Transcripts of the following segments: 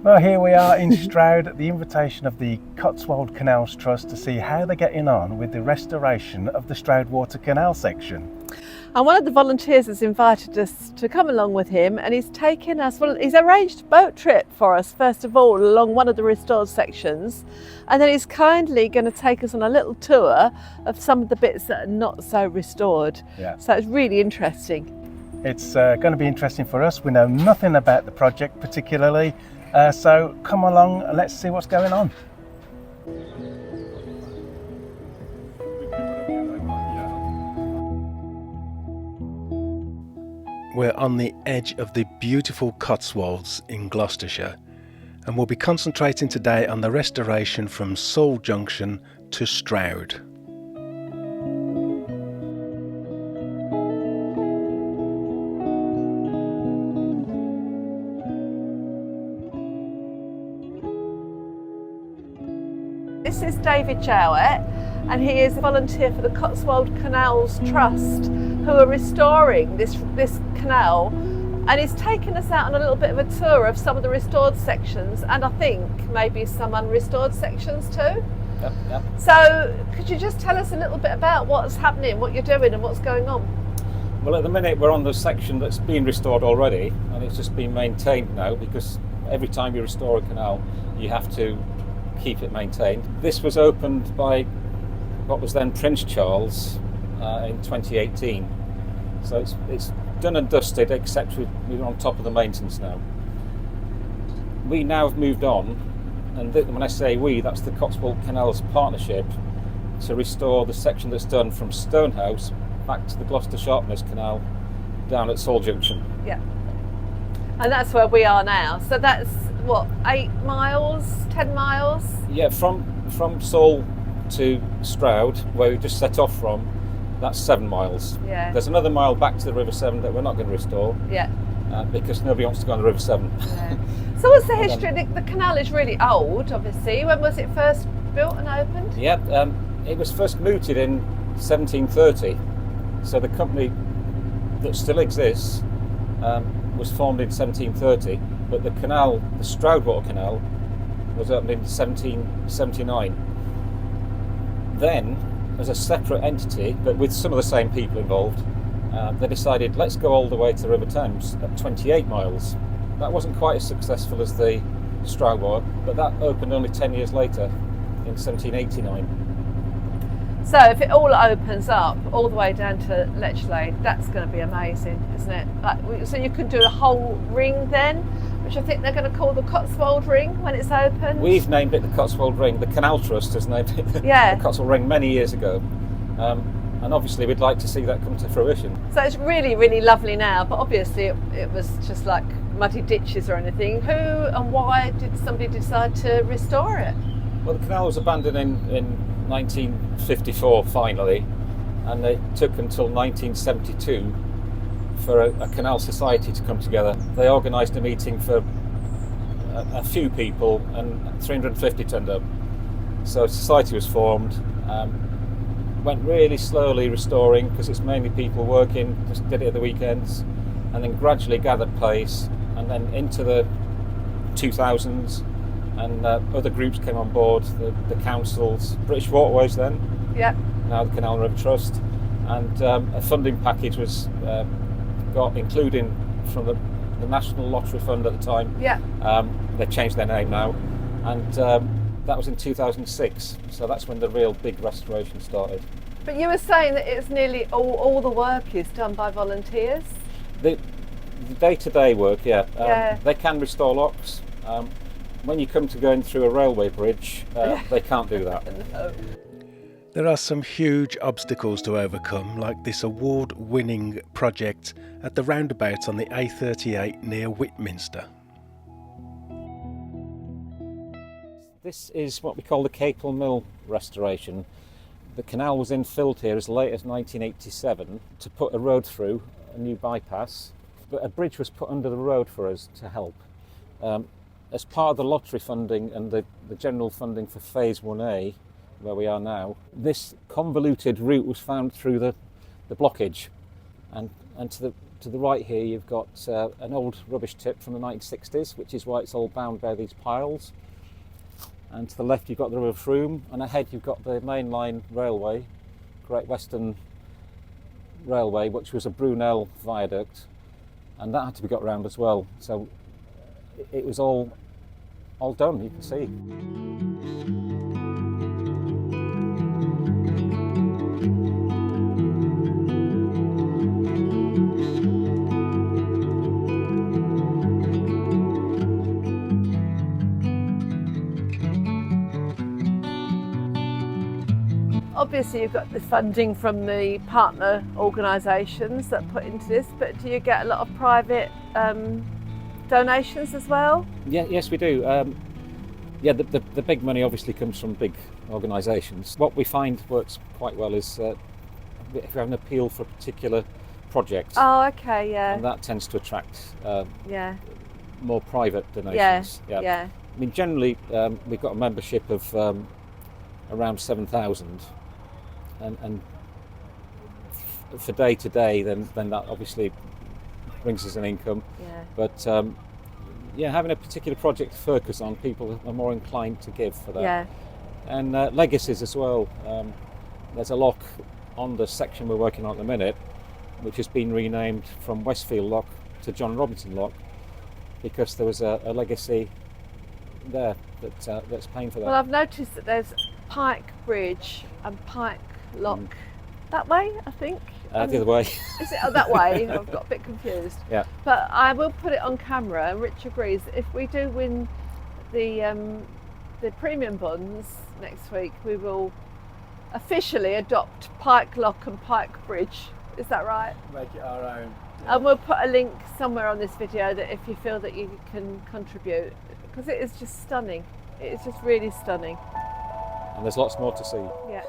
Well, here we are in Stroud at the invitation of the Cotswold Canals Trust to see how they're getting on with the restoration of the Stroudwater Canal section. And one of the volunteers has invited us to come along with him, and he's taken us, well, he's arranged a boat trip for us, first of all, along one of the restored sections, and then he's kindly going to take us on a little tour of some of the bits that are not so restored. Yeah. So it's really interesting. It's going to be interesting for us. We know nothing about the project particularly, so come along and let's see what's going on. We're on the edge of the beautiful Cotswolds in Gloucestershire, and we'll be concentrating today on the restoration from Seoul Junction to Stroud. This is David Jowett, and he is a volunteer for the Cotswold Canals Trust, who are restoring this canal, and he's taken us out on a little bit of a tour of some of the restored sections, and I think maybe some unrestored sections too. Yep. So could you just tell us a little bit about what's happening, what you're doing and what's going on? Well, at the minute we're on the section that's been restored already, and it's just been maintained now, because every time you restore a canal you have to keep it maintained. This was opened by what was then Prince Charles in 2018. So it's done and dusted, except we're on top of the maintenance now. We now have moved on, and when I say we, that's the Cotswold Canals Partnership, to restore the section that's done from Stonehouse back to the Gloucester Sharpness Canal down at Seoul Junction. Yeah. And that's where we are now. So that's what, 8 miles, 10 miles? Yeah, from Seoul to Stroud, where we just set off from, that's 7 miles. Yeah. There's another mile back to the River Severn that we're not going to restore. Yeah. Because nobody wants to go on the River Severn. Yeah. So what's the history? The canal is really old, obviously. When was it first built and opened? Yeah, it was first mooted in 1730. So the company that still exists was formed in 1730, but the canal, the Stroudwater Canal, was opened in 1779. Then, as a separate entity, but with some of the same people involved, they decided, let's go all the way to the River Thames at 28 miles. That wasn't quite as successful as the Stroudwater, but that opened only 10 years later, in 1789. So if it all opens up all the way down to Lechlade, that's going to be amazing, isn't it? So you could do a whole ring then, which I think they're going to call the Cotswold Ring when it's opened. We've named it the Cotswold Ring. The Canal Trust has named it the Cotswold Ring many years ago. And obviously we'd like to see that come to fruition. So it's really, really lovely now, but obviously it was just like muddy ditches or anything. Who and why did somebody decide to restore it? Well, the canal was abandoned in 1954 finally, and it took until 1972 for a canal society to come together. They organised a meeting for a few people, and 350 turned up. So a society was formed, went really slowly restoring, because it's mainly people working, just did it at the weekends, and then gradually gathered pace, and then into the 2000s, and other groups came on board, the councils, British Waterways then, now the Canal and River Trust, and a funding package was got, including from the National Lottery Fund at the time. They've changed their name now, and that was in 2006, so that's when the real big restoration started. But you were saying that it's nearly all the work is done by volunteers? The day-to-day work, they can restore locks. When you come to going through a railway bridge, they can't do that. No. There are some huge obstacles to overcome, like this award-winning project at the roundabout on the A38 near Whitminster. This is what we call the Capel Mill restoration. The canal was infilled here as late as 1987 to put a road through, a new bypass, but a bridge was put under the road for us to help. As part of the lottery funding and the general funding for Phase 1A, where we are now, this convoluted route was found through the blockage, and to to the right here you've got an old rubbish tip from the 1960s, which is why it's all bound by these piles. And to the left you've got the River Frome, and ahead you've got the mainline railway, Great Western Railway, which was a Brunel viaduct, and that had to be got round as well. So it was all done, you can see. Obviously you've got the funding from the partner organisations that put into this, but do you get a lot of private donations as well? Yeah, yes we do. The big money obviously comes from big organisations. What we find works quite well is if you have an appeal for a particular project. Oh, okay, yeah. And that tends to attract yeah. more private donations. Yeah. I mean, generally we've got a membership of around 7,000, and for day to day, then that obviously brings us an income. Yeah. But having a particular project to focus on, people are more inclined to give for that. Yeah. And legacies as well. There's a lock on the section we're working on at the minute, which has been renamed from Westfield Lock to John Robinson Lock, because there was a legacy there that's paying for that. Well, I've noticed that there's Pike Bridge and Pike Lock that way, I think. The other way. Is it that way? I've got a bit confused. Yeah. But I will put it on camera, and Rich agrees. If we do win the premium bonds next week, we will officially adopt Pike Lock and Pike Bridge. Is that right? Make it our own. Yeah. And we'll put a link somewhere on this video that if you feel that you can contribute, because it is just stunning. It is just really stunning. And there's lots more to see. Yeah.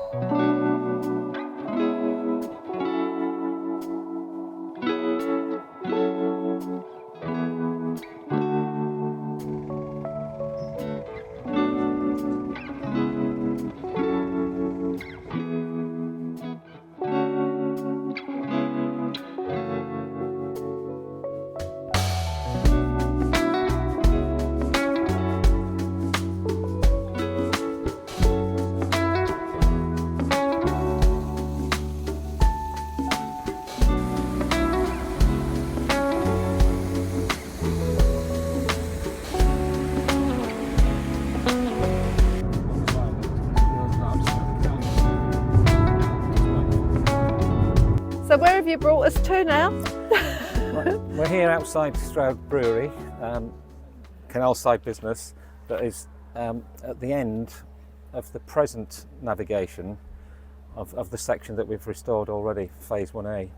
So where have you brought us to now? We're here outside Stroud Brewery, canal side business that is at the end of the present navigation of the section that we've restored already, phase 1A.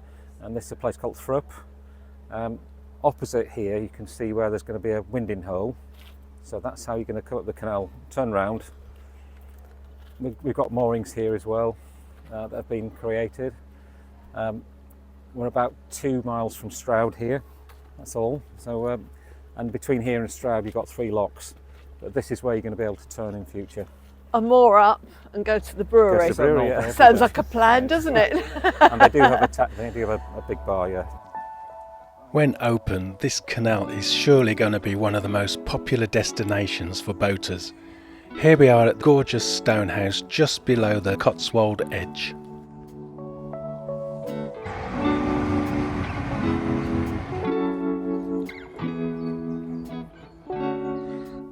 And this is a place called Thrupp. Opposite here you can see where there's going to be a winding hole. So that's how you're going to come up the canal, turn round. We've got moorings here as well that have been created. We're about 2 miles from Stroud here, that's all. So, and between here and Stroud you've got 3 locks, but this is where you're going to be able to turn in future. A moor up and go to the brewery. Go to the brewery, yeah. Sounds like a plan, doesn't it? And they do have a big bar, yeah. When open, this canal is surely going to be one of the most popular destinations for boaters. Here we are at the gorgeous stone house just below the Cotswold edge.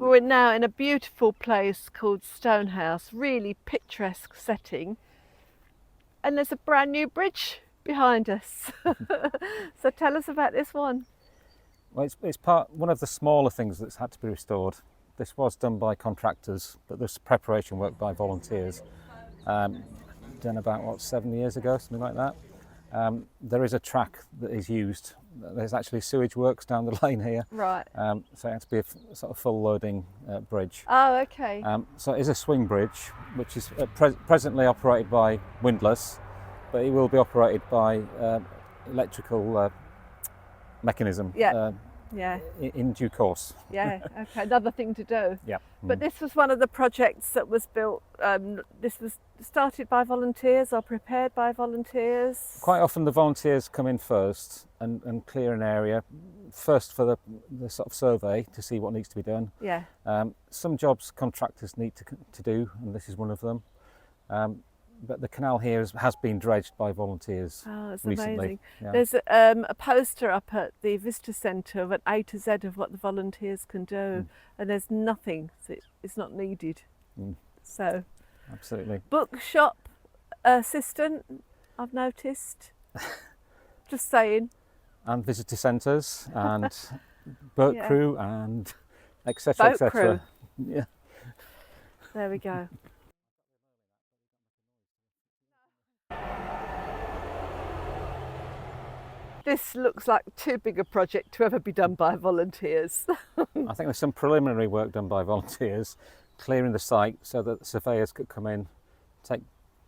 We're now in a beautiful place called Stonehouse, really picturesque setting, and there's a brand new bridge behind us. So tell us about this one. Well, it's one of the smaller things that's had to be restored. This was done by contractors, but there's preparation work by volunteers. Done about 7 years ago, something like that. There is a track that is used. There's actually sewage works down the lane here. Right. So it has to be a sort of full loading bridge. Oh, okay. So it is a swing bridge, which is presently operated by windlass, but it will be operated by electrical mechanism. Yeah. Yeah. in due course. Yeah, okay, another thing to do. Yeah. But this was one of the projects that was built, this was started by volunteers or prepared by volunteers? Quite often the volunteers come in first and clear an area, first for the sort of survey to see what needs to be done. Yeah. Some jobs contractors need to do, and this is one of them. But the canal here has been dredged by volunteers Oh, it's recently. amazing. Yeah. There's a poster up at the Visitor Centre of an A to Z of what the volunteers can do, and there's nothing that is not needed. So, Absolutely. bookshop assistant, I've noticed. Just saying. And visitor centres and boat Yeah. crew and etc. Boat crew. Yeah. There we go. This looks like too big a project to ever be done by volunteers. I think there's some preliminary work done by volunteers, clearing the site so that the surveyors could come in, take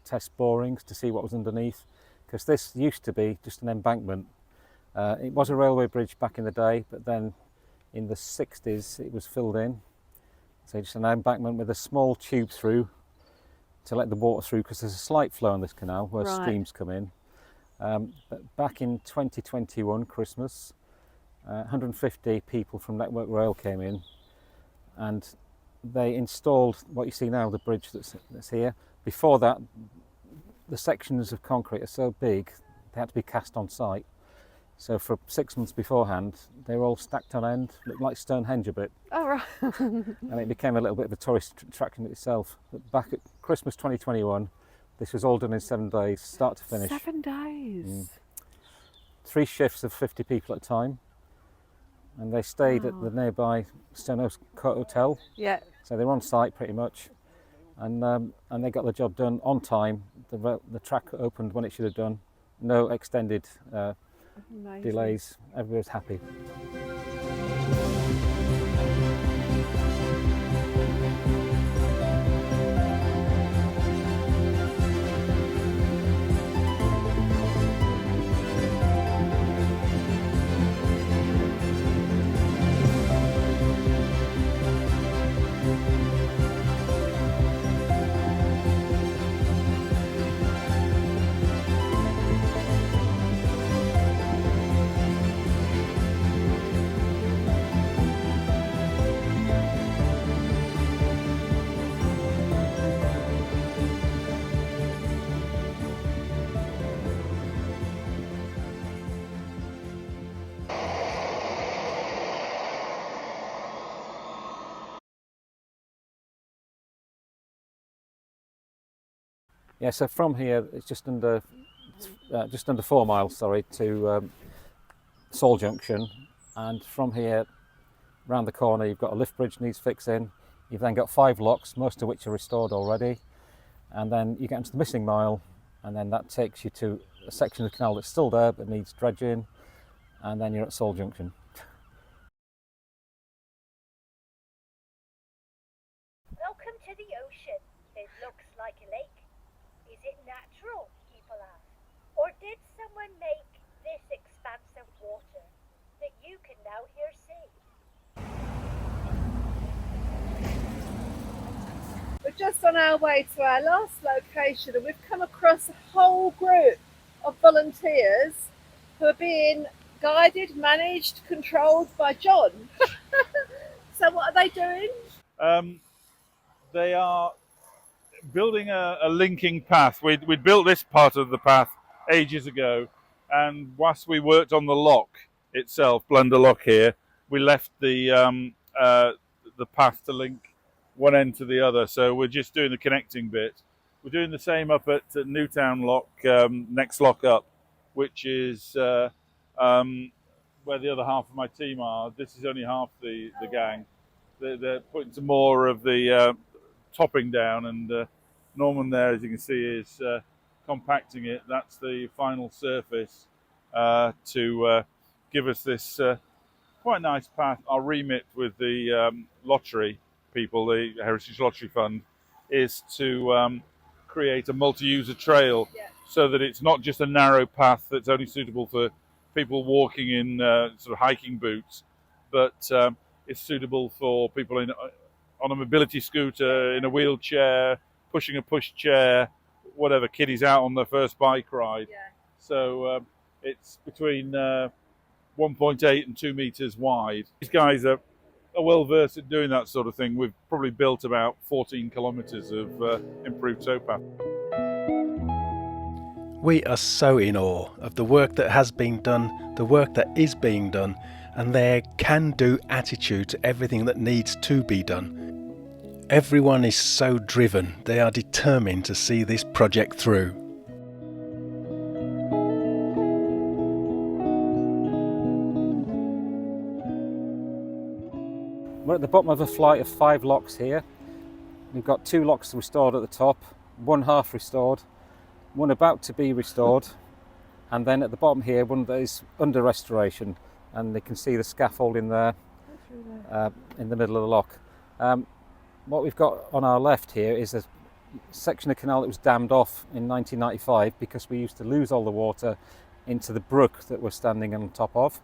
test borings to see what was underneath, because this used to be just an embankment. It was a railway bridge back in the day, but then in the 60s it was filled in. So just an embankment with a small tube through to let the water through, because there's a slight flow in this canal where Right. streams come in. But back in 2021 Christmas, 150 people from Network Rail came in, and they installed what you see now, the bridge that's here. Before that, the sections of concrete are so big they had to be cast on site. So for 6 months beforehand, they were all stacked on end, looked like Stonehenge a bit, Oh, right. and it became a little bit of a tourist attraction itself. But back at Christmas 2021, this was all done in 7 days, start to finish. 7 days. 3 shifts of 50 people at a time, and they stayed at the nearby Stonehouse Hotel. Yeah. So they were on site pretty much, and they got the job done on time. The track opened when it should have done. No extended Amazing. delays. Everybody was happy. Yeah, so from here it's just under 4 miles, sorry, to Saul Junction, and from here round the corner you've got a lift bridge needs fixing. You've then got 5 locks, most of which are restored already, and then you get into the missing mile, and then that takes you to a section of the canal that's still there but needs dredging, and then you're at Saul Junction. Welcome to the ocean. It looks like a lake. Is it natural, people ask? Or did someone make this expanse of water that you can now hear see? We're just on our way to our last location, and we've come across a whole group of volunteers who are being guided, managed, controlled by John. So what are they doing? They are building a linking path. We'd built this part of the path ages ago, and whilst we worked on the lock itself, Blunder Lock here, we left the path to link one end to the other. So we're just doing the connecting bit. We're doing the same up at Newtown Lock, next lock up, which is where the other half of my team are. This is only half the gang. They're putting some more of the topping down, and Norman there, as you can see, is compacting it. That's the final surface to give us this quite nice path. Our remit with the lottery people, the Heritage Lottery Fund, is to create a multi-user trail, so that it's not just a narrow path that's only suitable for people walking in sort of hiking boots, but it's suitable for people on a mobility scooter, in a wheelchair, pushing a push chair, whatever, kiddies out on their first bike ride. Yeah. So it's between 1.8 and 2 meters wide. These guys are well versed at doing that sort of thing. We've probably built about 14 kilometers of improved towpath. We are so in awe of the work that has been done, the work that is being done, and their can-do attitude to everything that needs to be done. Everyone is so driven, they are determined to see this project through. We're at the bottom of a flight of 5 locks here. We've got 2 locks restored at the top, 1 half restored, 1 about to be restored, and then at the bottom here, one that is under restoration, and they can see the scaffolding there in the middle of the lock. What we've got on our left here is a section of canal that was dammed off in 1995 because we used to lose all the water into the brook that we're standing on top of.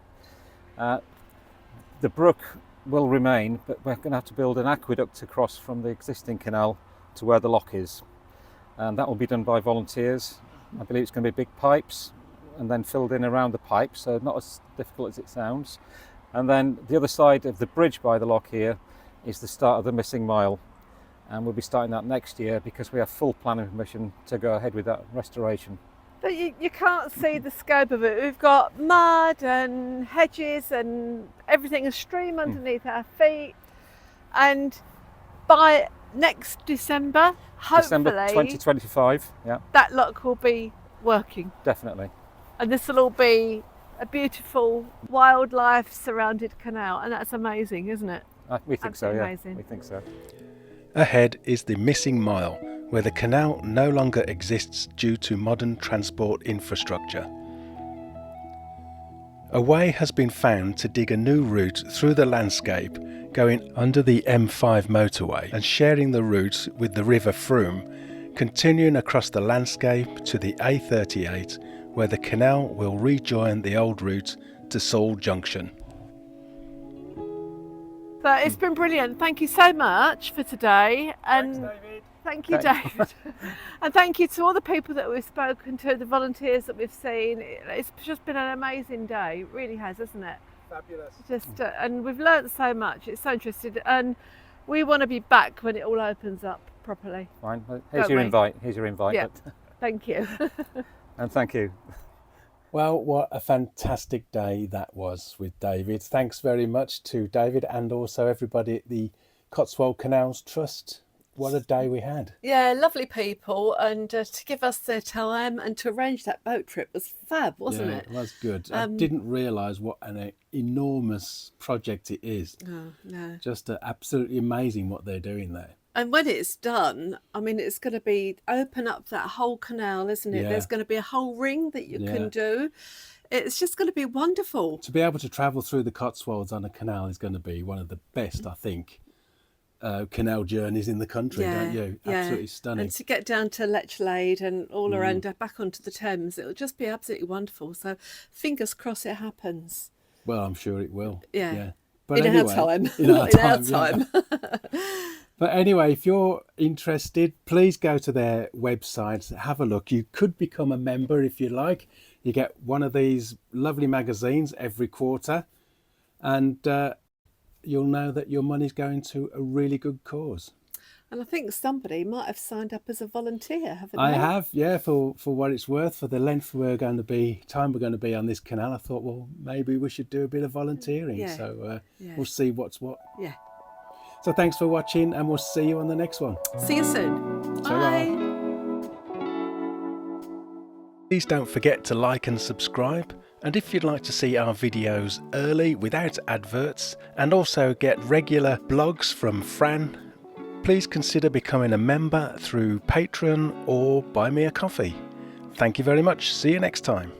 The brook will remain, but we're going to have to build an aqueduct across from the existing canal to where the lock is, and that will be done by volunteers. I believe it's going to be big pipes and then filled in around the pipes, so not as difficult as it sounds. And then the other side of the bridge by the lock here is the start of the missing mile, and we'll be starting that next year because we have full planning permission to go ahead with that restoration. But you can't see the scope of it. We've got mud and hedges and everything, a stream underneath our feet. And by next December, hopefully, December 2025, yeah, that lock will be working. definitely. And this will all be a beautiful wildlife surrounded canal. And that's amazing, isn't it? We think so, yeah. Amazing. We think so. Ahead is the missing mile, where the canal no longer exists due to modern transport infrastructure. A way has been found to dig a new route through the landscape, going under the M5 motorway and sharing the route with the River Frome, continuing across the landscape to the A38, where the canal will rejoin the old route to Saul Junction. So it's been brilliant. Thank you so much for today. And Thanks, David. thank you, David. And thank you to all the people that we've spoken to, the volunteers that we've seen. It's just been an amazing day. It really has, hasn't it? Fabulous. And we've learnt so much. It's so interesting. And we want to be back when it all opens up properly. Fine. Here's Don't your we? invite. Here's your invite. Yeah. Thank you. And thank you. Well, what a fantastic day that was with David. Thanks very much to David and also everybody at the Cotswold Canals Trust. What a day we had. Yeah, lovely people. And to give us their time and to arrange that boat trip was fab, wasn't it? It was good. I didn't realise what an enormous project it is. Oh, no. Just absolutely amazing what they're doing there. And when it's done, I mean, it's going to be open up that whole canal, isn't it? Yeah. There's going to be a whole ring that you can do. It's just going to be wonderful. To be able to travel through the Cotswolds on a canal is going to be one of the best, I think, canal journeys in the country, don't you? Absolutely stunning. And to get down to Lechlade and all around back onto the Thames, it'll just be absolutely wonderful. So fingers crossed it happens. Well, I'm sure it will. Yeah. But In anyway, our time. In our time. Yeah. But anyway, if you're interested, please go to their website, have a look. You could become a member if you like. You get one of these lovely magazines every quarter, and you'll know that your money's going to a really good cause. And I think somebody might have signed up as a volunteer, haven't I they? have, yeah, for what it's worth, for the length time we're going to be on this canal. I thought, well, maybe we should do a bit of volunteering. Yeah. So Yeah. we'll see what's what. Yeah. So thanks for watching, and we'll see you on the next one. See you soon. Ta-ra. Bye. Please don't forget to like and subscribe. And if you'd like to see our videos early without adverts and also get regular blogs from Fran, please consider becoming a member through Patreon or Buy Me a Coffee. Thank you very much. See you next time.